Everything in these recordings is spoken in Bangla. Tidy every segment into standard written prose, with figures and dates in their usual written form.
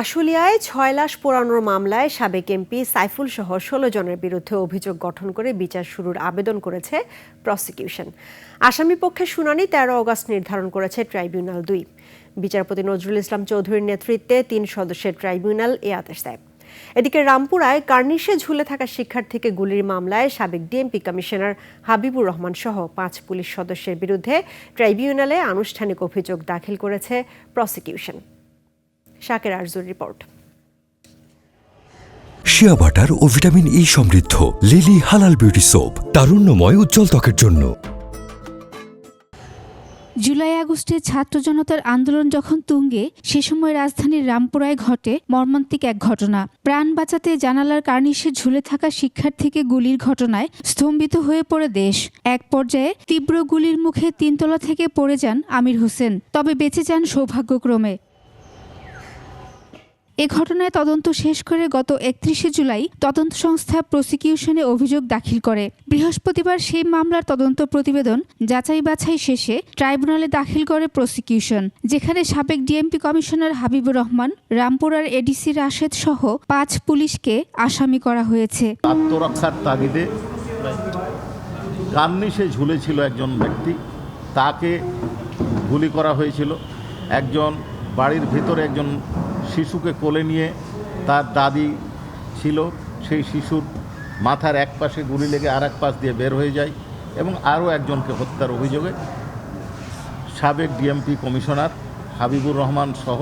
আশুলিয়ায় ৬ লাশ পোড়ানোর মামলায় সাবেক এমপি সাইফুল সহ ১৬ জনের বিরুদ্ধে অভিযোগ গঠন করে বিচার শুরুর আবেদন করেছে প্রসিকিউশন। আসামি পক্ষের শুনানি ১৩ অগস্ট নির্ধারণ করেছে ট্রাইব্যুনাল ২। বিচারপতি নজরুল ইসলাম চৌধুরীর নেতৃত্বে ৩ সদস্যের ট্রাইব্যুনাল এ আদেশ দেয়। এদিকে রামপুরায় কার্নিশে ঝুলে থাকা শিক্ষার্থীকে গুলির মামলায় সাবেক ডিএমপি কমিশনার হাবিবুর রহমান সহ ৫ পুলিশ সদস্যের বিরুদ্ধে ট্রাইব্যুনালে আনুষ্ঠানিক অভিযোগ দাখিল করেছে প্রসিকিউশন। শাকের আরজুর রিপোর্ট। শিয়া বাটার ও ভিটামিন ই সমৃদ্ধ লিলি হালাল বিউটি সোপ, তারুণ্যময় উজ্জ্বল ত্বকের জন্য। জুলাই আগস্টে ছাত্র জনতার আন্দোলন যখন তুঙ্গে, সে সময় রাজধানীর রামপুরায় ঘটে মর্মান্তিক এক ঘটনা। প্রাণ বাঁচাতে জানালার কার্নিশে ঝুলে থাকা শিক্ষার্থীকে গুলির ঘটনায় স্তম্ভিত হয়ে পড়ে দেশ। এক পর্যায়ে তীব্র গুলির মুখে ৩ তলা থেকে পড়ে যান আমির হোসেন, তবে বেঁচে যান সৌভাগ্যক্রমে। এ ঘটনায় তদন্ত শেষ করে গত ৩১ জুলাই তদন্ত সংস্থা প্রসিকিউশনে অভিযোগ দাখিল করে। বৃহস্পতিবার সেই মামলার তদন্ত প্রতিবেদন যাচাই বাছাই শেষে ট্রাইব্যুনালে দাখিল করে প্রসিকিউশন, যেখানে সাবেক ডিএমপি কমিশনার হাবিবুর রহমান, রামপুরার এডিসি রাশেদ সহ ৫ পুলিশকে আসামি করা হয়েছে। আত্মরক্ষার তাগিদে কার্নিশে ঝুলেছিল একজন ব্যক্তি, তাকে গুলি করা হয়েছিল। একজন বাড়ির ভিতরে একজন শিশুকে কোলে নিয়ে তার দাদি ছিল, সেই শিশুর মাথার এক পাশে গুলি লেগে আর এক পাশ দিয়ে বের হয়ে যায় এবং আরও একজনকে হত্যার অভিযোগে সাবেক ডিএমপি কমিশনার হাবিবুর রহমান সহ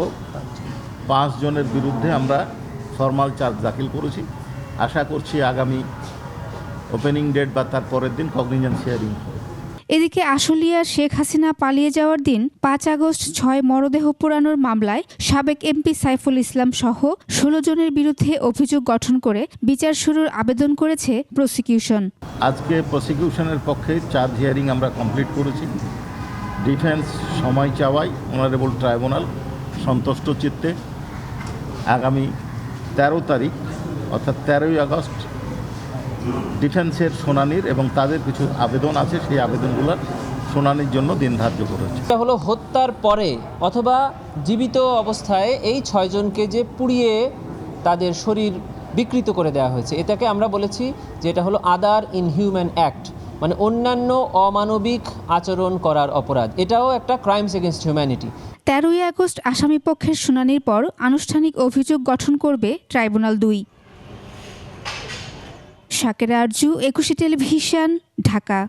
৫ জনের বিরুদ্ধে আমরা ফরমাল চার্জ দাখিল করেছি। আশা করছি আগামী ওপেনিং ডেট বা তার পরের দিন কগনিজেন্স হিয়ারিং। এদিকে আশুলিয়ার শেখ হাসিনা পালিয়ে যাওয়ার দিন ৫ আগস্ট ৬ মরদেহ পোড়ানোর মামলায় সাবেক এমপি সাইফুল ইসলাম সহ ১৬ জনের বিরুদ্ধে অভিযোগ গঠন করে বিচার শুরুর আবেদন করেছে প্রসিকিউশন। আজকে প্রসিকিউশনের পক্ষে চার্জ হিয়ারিং আমরা কমপ্লিট করেছি। ডিফেন্স সময় চাওয়ায় অনারেবল ট্রাইব্যুনাল সন্তুষ্ট চিত্তে আগামী ১৩ তারিখ অর্থাৎ ১৩ই আগস্ট ডিফেন্সের শুনানির এবং তাদের কিছু আবেদন আছে, সেই আবেদনগুলোর শুনানির জন্য দিন ধার্য করেছে। এটা হলো হত্যার পরে অথবা জীবিত অবস্থায় এই ৬ জনকে যে পুড়িয়ে তাদের শরীর বিকৃত করে দেওয়া হয়েছে, এটাকে আমরা বলেছি যে এটা হলো আদার ইনহিউম্যান অ্যাক্ট, মানে অন্যান্য অমানবিক আচরণ করার অপরাধ। এটাও একটা ক্রাইমস এগেনস্ট হিউম্যানিটি। ১৩ই আগস্ট আসামি পক্ষের শুনানির পর আনুষ্ঠানিক অভিযোগ গঠন করবে ট্রাইব্যুনাল ২। শাকের আরজু, ২১ টেলিভিশন, ঢাকা।